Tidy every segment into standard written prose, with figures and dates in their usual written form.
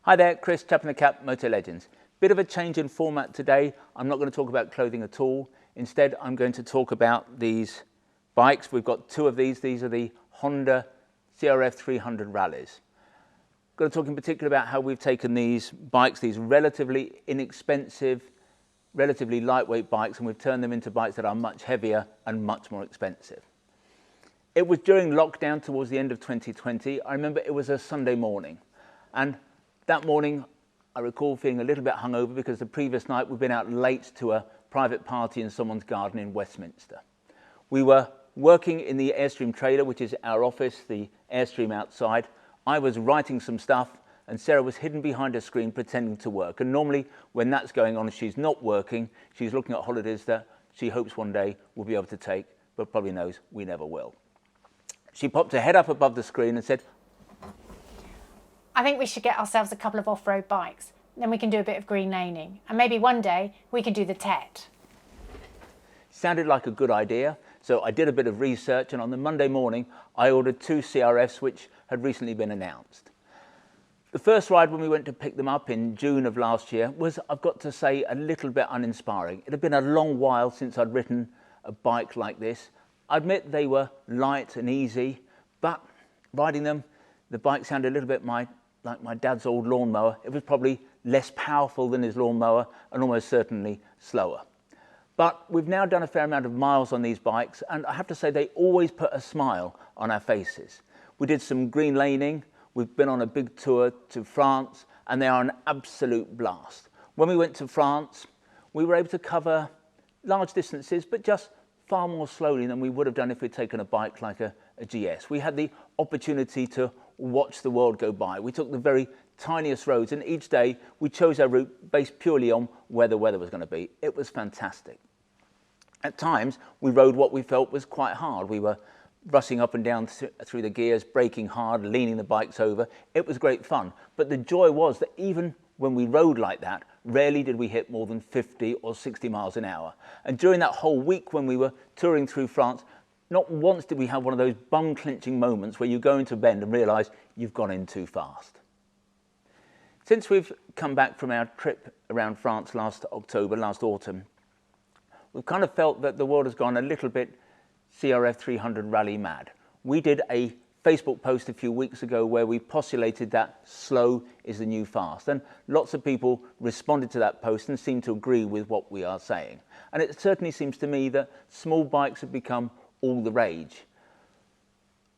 Hi there, Chris, Chap in the Cap, Motolegends. Bit of a change in format today. I'm not going to talk about clothing at all. Instead, I'm going to talk about these bikes. We've got two of these. These are the Honda CRF300 Rallys. I'm going to talk in particular about how we've taken these bikes, these relatively inexpensive, relatively lightweight bikes, and we've turned them into bikes that are much heavier and much more expensive. It was during lockdown towards the end of 2020. I remember it was a Sunday morning, and that morning I recall feeling a little bit hungover because the previous night we'd been out late to a private party in someone's garden in Westminster. We were working in the Airstream trailer, which is our office, the Airstream outside. I was writing some stuff and Sarah was hidden behind a screen pretending to work. And normally when that's going on, she's not working, she's looking at holidays that she hopes one day we'll be able to take, but probably knows we never will. She popped her head up above the screen and said, I think we should get ourselves a couple of off-road bikes. Then we can do a bit of green laning. And maybe one day we can do the TET. Sounded like a good idea. So I did a bit of research, and on the Monday morning, I ordered two CRFs, which had recently been announced. The first ride when we went to pick them up in June of last year was, I've got to say, a little bit uninspiring. It had been a long while since I'd ridden a bike like this. I admit they were light and easy, but riding them, the bike sounded a little bit like my dad's old lawnmower. It was probably less powerful than his lawnmower and almost certainly slower. But we've now done a fair amount of miles on these bikes, and I have to say they always put a smile on our faces. We did some green laning, we've been on a big tour to France, and they are an absolute blast. When we went to France, we were able to cover large distances, but just far more slowly than we would have done if we'd taken a bike like a GS. We had the opportunity to watch the world go by. We took the very tiniest roads, and each day we chose our route based purely on where the weather was going to be. It was fantastic. At times, we rode what we felt was quite hard. We were rushing up and down through the gears, braking hard, leaning the bikes over. It was great fun. But the joy was that even when we rode like that, rarely did we hit more than 50 or 60 miles an hour. And during that whole week when we were touring through France, not once did we have one of those bum-clenching moments where you go into a bend and realise you've gone in too fast. Since we've come back from our trip around France last autumn, we've kind of felt that the world has gone a little bit CRF300 Rally mad. We did a Facebook post a few weeks ago where we postulated that slow is the new fast, and lots of people responded to that post and seemed to agree with what we are saying. And it certainly seems to me that small bikes have become all the rage.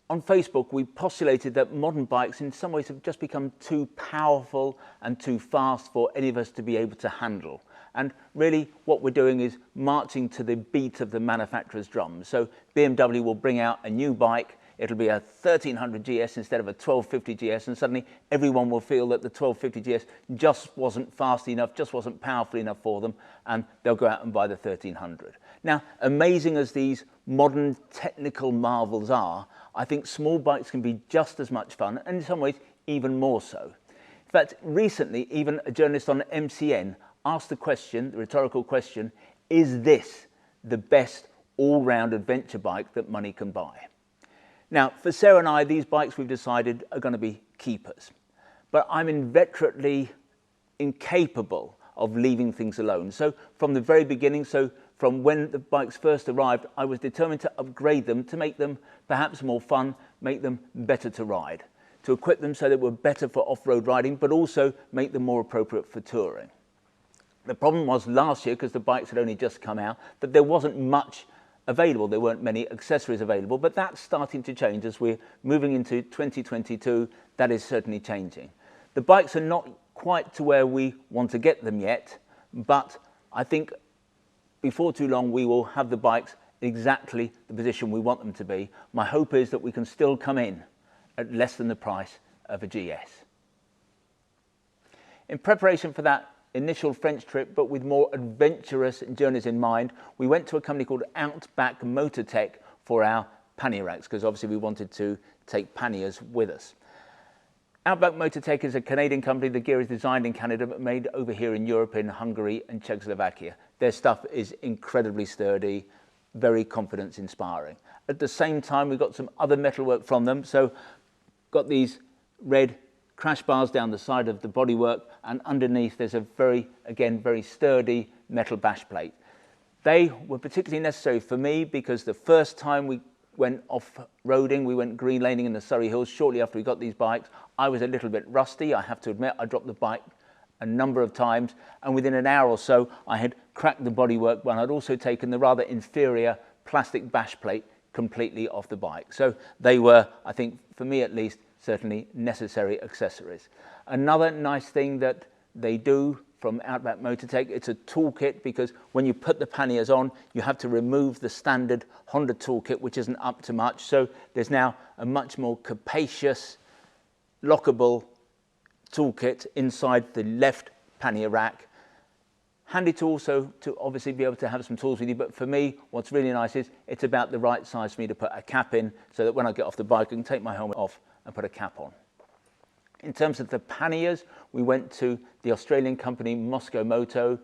On Facebook, we postulated that modern bikes in some ways have just become too powerful and too fast for any of us to be able to handle. And really what we're doing is marching to the beat of the manufacturer's drums. So BMW will bring out a new bike, it'll be a 1300 GS instead of a 1250 GS, and suddenly everyone will feel that the 1250 GS just wasn't fast enough, just wasn't powerful enough for them, and they'll go out and buy the 1300. Now, amazing as these modern technical marvels are, I think small bikes can be just as much fun, and in some ways even more so. In fact, recently, even a journalist on MCN asked the question, the rhetorical question, is this the best all-round adventure bike that money can buy? Now, for Sarah and I, these bikes we've decided are going to be keepers. But I'm inveterately incapable of leaving things alone. So from the very beginning, from when the bikes first arrived, I was determined to upgrade them to make them perhaps more fun, make them better to ride, to equip them so they were better for off-road riding, but also make them more appropriate for touring. The problem was last year, because the bikes had only just come out, that there wasn't much available. There weren't many accessories available, but that's starting to change as we're moving into 2022. That is certainly changing. The bikes are not quite to where we want to get them yet, but I think before too long we will have the bikes exactly the position we want them to be. My hope is that we can still come in at less than the price of a GS. In preparation for that initial French trip, but with more adventurous journeys in mind, we went to a company called Outback Motortech for our pannier racks, because obviously we wanted to take panniers with us. Outback Motortech is a Canadian company. The gear is designed in Canada but made over here in Europe, in Hungary and Czechoslovakia. Their stuff is incredibly sturdy, very confidence inspiring. At the same time, we got some other metalwork from them. So got these red crash bars down the side of the bodywork, and underneath there's a very sturdy metal bash plate. They were particularly necessary for me because the first time we went off-roading, we went green laning in the Surrey Hills shortly after we got these bikes, I was a little bit rusty. I have to admit, I dropped the bike a number of times, and within an hour or so I had cracked the bodywork when I'd also taken the rather inferior plastic bash plate completely off the bike. So they were, I think, for me at least, certainly necessary accessories. Another nice thing that they do from Outback Motortech, it's a toolkit, because when you put the panniers on, you have to remove the standard Honda toolkit, which isn't up to much. So there's now a much more capacious, lockable toolkit inside the left pannier rack. Handy to also to obviously be able to have some tools with you, but for me, what's really nice is it's about the right size for me to put a cap in, so that when I get off the bike, I can take my helmet off and put a cap on. In terms of the panniers, we went to the Australian company Moscow Moto.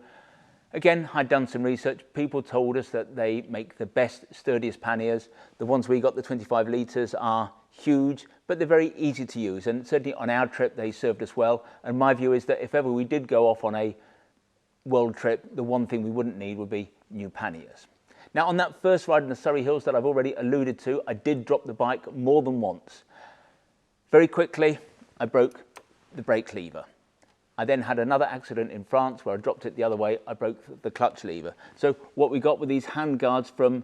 Again, I'd done some research. People told us that they make the best, sturdiest panniers. The ones we got, the 25 litres, are huge, but they're very easy to use. And certainly on our trip, they served us well. And my view is that if ever we did go off on a world trip, the one thing we wouldn't need would be new panniers. Now, on that first ride in the Surrey Hills that I've already alluded to, I did drop the bike more than once. Very quickly, I broke the brake lever. I then had another accident in France where I dropped it the other way. I broke the clutch lever. So what we got were these hand guards from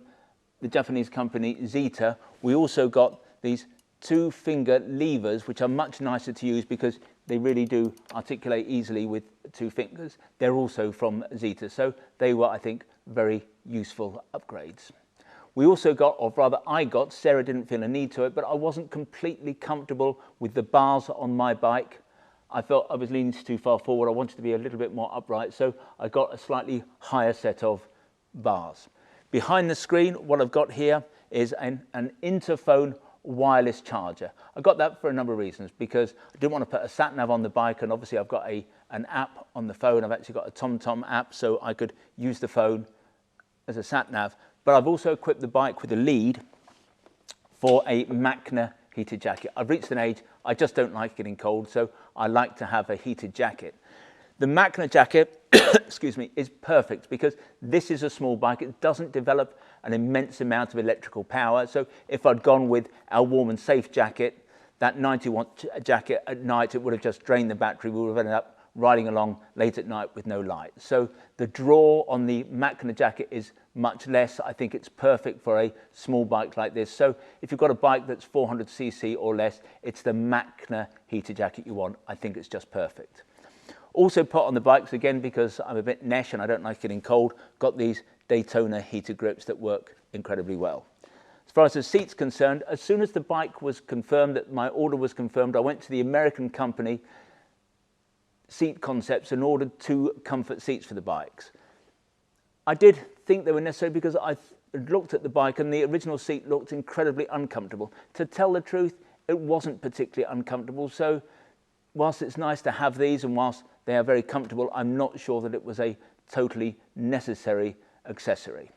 the Japanese company Zeta. We also got these 2-finger levers, which are much nicer to use because they really do articulate easily with 2 fingers. They're also from Zeta, so they were, I think, very useful upgrades. We also got, or rather I got, Sarah didn't feel a need to it, but I wasn't completely comfortable with the bars on my bike. I felt I was leaning too far forward. I wanted to be a little bit more upright, so I got a slightly higher set of bars. Behind the screen, what I've got here is an Interphone wireless charger. I got that for a number of reasons, because I didn't want to put a sat-nav on the bike, and obviously I've got an app on the phone. I've actually got a TomTom app, so I could use the phone as a sat-nav. But I've also equipped the bike with a lead for a Machner heated jacket. I've reached an age, I just don't like getting cold, so I like to have a heated jacket. The Machner jacket, excuse me, is perfect because this is a small bike. It doesn't develop an immense amount of electrical power. So if I'd gone with our warm and safe jacket, that 90-watt jacket at night, it would have just drained the battery. We would have ended up riding along late at night with no light. So the draw on the Machner jacket is much less. I think it's perfect for a small bike like this. So if you've got a bike that's 400cc or less, it's the Machner heated jacket you want. I think it's just perfect. Also put on the bikes, again, because I'm a bit nesh and I don't like getting cold, got these Daytona heated grips that work incredibly well. As far as the seat's concerned, as soon as the bike was confirmed, that my order was confirmed, I went to the American company Seat Concepts and ordered 2 comfort seats for the bikes. I did think they were necessary because I looked at the bike and the original seat looked incredibly uncomfortable. To tell the truth, it wasn't particularly uncomfortable. So whilst it's nice to have these and whilst they are very comfortable, I'm not sure that it was a totally necessary accessory.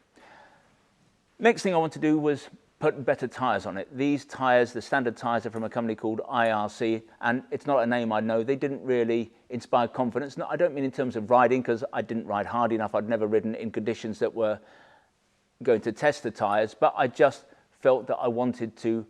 Next thing I want to do was put better tyres on it. These tyres, the standard tyres, are from a company called IRC, and it's not a name I know. They didn't really inspire confidence. No, I don't mean in terms of riding, because I didn't ride hard enough. I'd never ridden in conditions that were going to test the tyres, but I just felt that I wanted to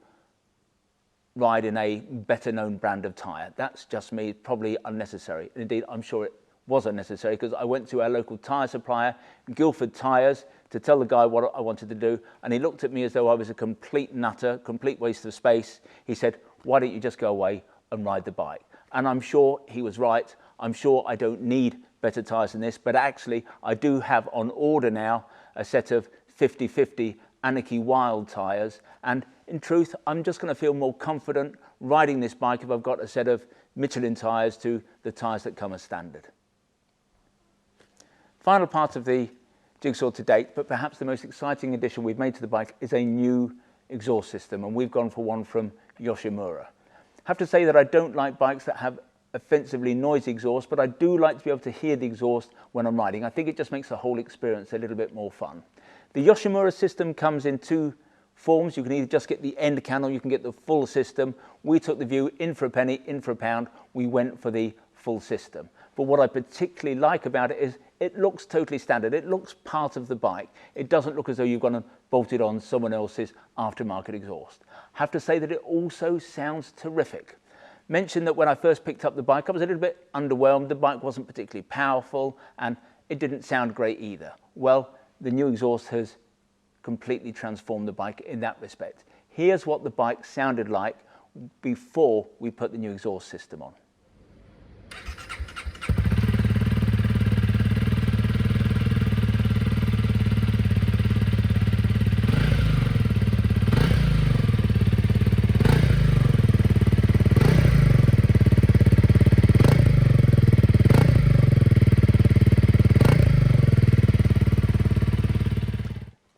ride in a better known brand of tyre. That's just me, probably unnecessary. Indeed, I'm sure it was unnecessary, because I went to our local tyre supplier, Guildford Tyres, to tell the guy what I wanted to do, and he looked at me as though I was a complete nutter, complete waste of space. He said, why don't you just go away and ride the bike? And I'm sure he was right. I'm sure I don't need better tyres than this, but actually I do have on order now a set of 50/50 Anarchy Wild tyres, and in truth, I'm just going to feel more confident riding this bike if I've got a set of Michelin tyres to the tyres that come as standard. Final part of the jigsaw to date, but perhaps the most exciting addition we've made to the bike, is a new exhaust system, and we've gone for one from Yoshimura. I have to say that I don't like bikes that have offensively noisy exhaust, but I do like to be able to hear the exhaust when I'm riding. I think it just makes the whole experience a little bit more fun. The Yoshimura system comes in 2 forms. You can either just get the end can or you can get the full system. We took the view, in for a penny, in for a pound. We went for the full system. But what I particularly like about it is it looks totally standard. It looks part of the bike. It doesn't look as though you've gone and bolted on someone else's aftermarket exhaust. I have to say that it also sounds terrific. Mentioned that when I first picked up the bike, I was a little bit underwhelmed. The bike wasn't particularly powerful and it didn't sound great either. Well, the new exhaust has completely transformed the bike in that respect. Here's what the bike sounded like before we put the new exhaust system on.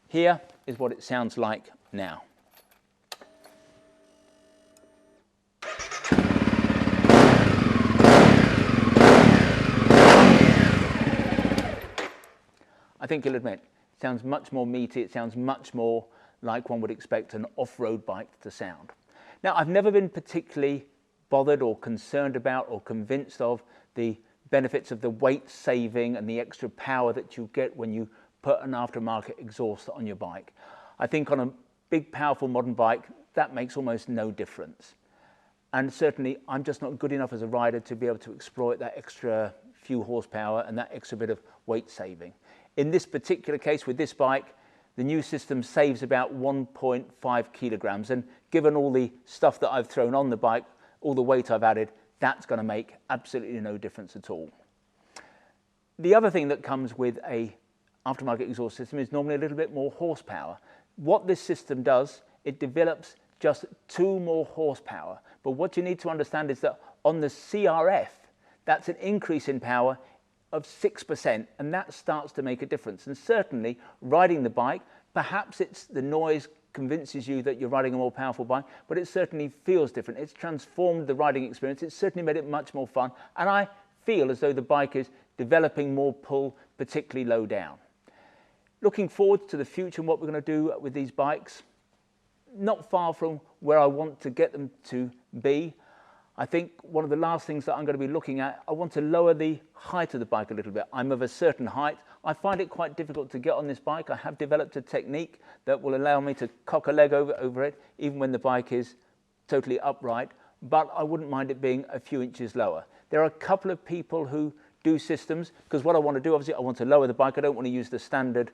Here is what it sounds like now. I think you'll admit, it sounds much more meaty, it sounds much more like one would expect an off-road bike to sound. Now, I've never been particularly bothered or concerned about or convinced of the benefits of the weight saving and the extra power that you get when you put an aftermarket exhaust on your bike. I think on a big, powerful modern bike, that makes almost no difference. And certainly, I'm just not good enough as a rider to be able to exploit that extra few horsepower and that extra bit of weight saving. In this particular case with this bike, the new system saves about 1.5 kilograms. And given all the stuff that I've thrown on the bike, all the weight I've added, that's going to make absolutely no difference at all. The other thing that comes with a aftermarket exhaust system is normally a little bit more horsepower. What this system does, it develops just 2 more horsepower. But what you need to understand is that on the CRF, that's an increase in power of 6%, and that starts to make a difference. And certainly, riding the bike, perhaps it's the noise convinces you that you're riding a more powerful bike, but it certainly feels different. It's transformed the riding experience. It's certainly made it much more fun. And I feel as though the bike is developing more pull, particularly low down. Looking forward to the future and what we're going to do with these bikes, not far from where I want to get them to be. I think one of the last things that I'm going to be looking at, I want to lower the height of the bike a little bit. I'm of a certain height. I find it quite difficult to get on this bike. I have developed a technique that will allow me to cock a leg over it, even when the bike is totally upright, but I wouldn't mind it being a few inches lower. There are a couple of people who do systems, because what I want to do, obviously, I want to lower the bike. I don't want to use the standard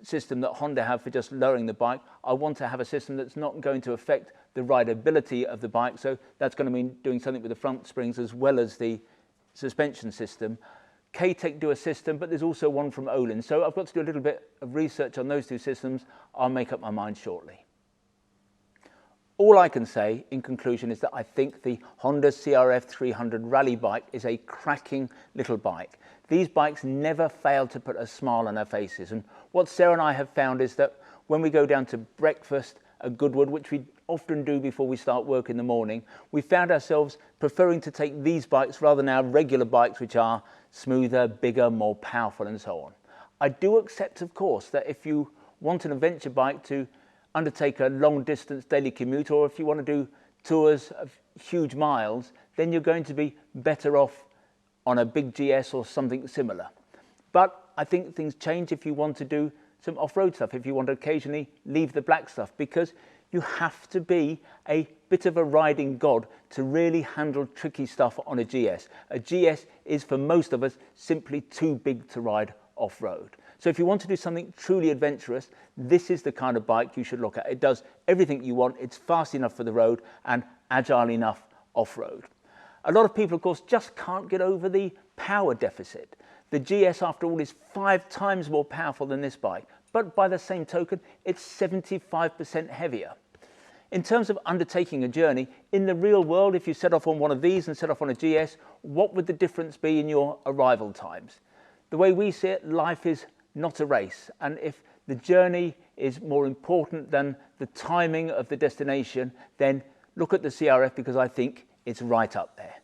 system that Honda have for just lowering the bike. I want to have a system that's not going to affect the rideability of the bike, so that's going to mean doing something with the front springs as well as the suspension system. K-Tech do a system, but there's also one from Olin, so I've got to do a little bit of research on those 2 systems. I'll make up my mind shortly. All I can say in conclusion is that I think the Honda CRF300 Rally bike is a cracking little bike. These bikes never fail to put a smile on our faces, and what Sarah and I have found is that when we go down to breakfast at Goodwood, which we often do before we start work in the morning, we found ourselves preferring to take these bikes rather than our regular bikes, which are smoother, bigger, more powerful and so on. I do accept, of course, that if you want an adventure bike to undertake a long distance daily commute, or if you want to do tours of huge miles, then you're going to be better off on a big GS or something similar. But I think things change if you want to do some off-road stuff, if you want to occasionally leave the black stuff, because you have to be a bit of a riding god to really handle tricky stuff on a GS. A GS is, for most of us, simply too big to ride off-road. So if you want to do something truly adventurous, this is the kind of bike you should look at. It does everything you want. It's fast enough for the road and agile enough off-road. A lot of people, of course, just can't get over the power deficit. The GS, after all, is 5 times more powerful than this bike, but by the same token, it's 75% heavier. In terms of undertaking a journey, in the real world, if you set off on one of these and set off on a GS, what would the difference be in your arrival times? The way we see it, life is not a race, and if the journey is more important than the timing of the destination, then look at the CRF, because I think it's right up there.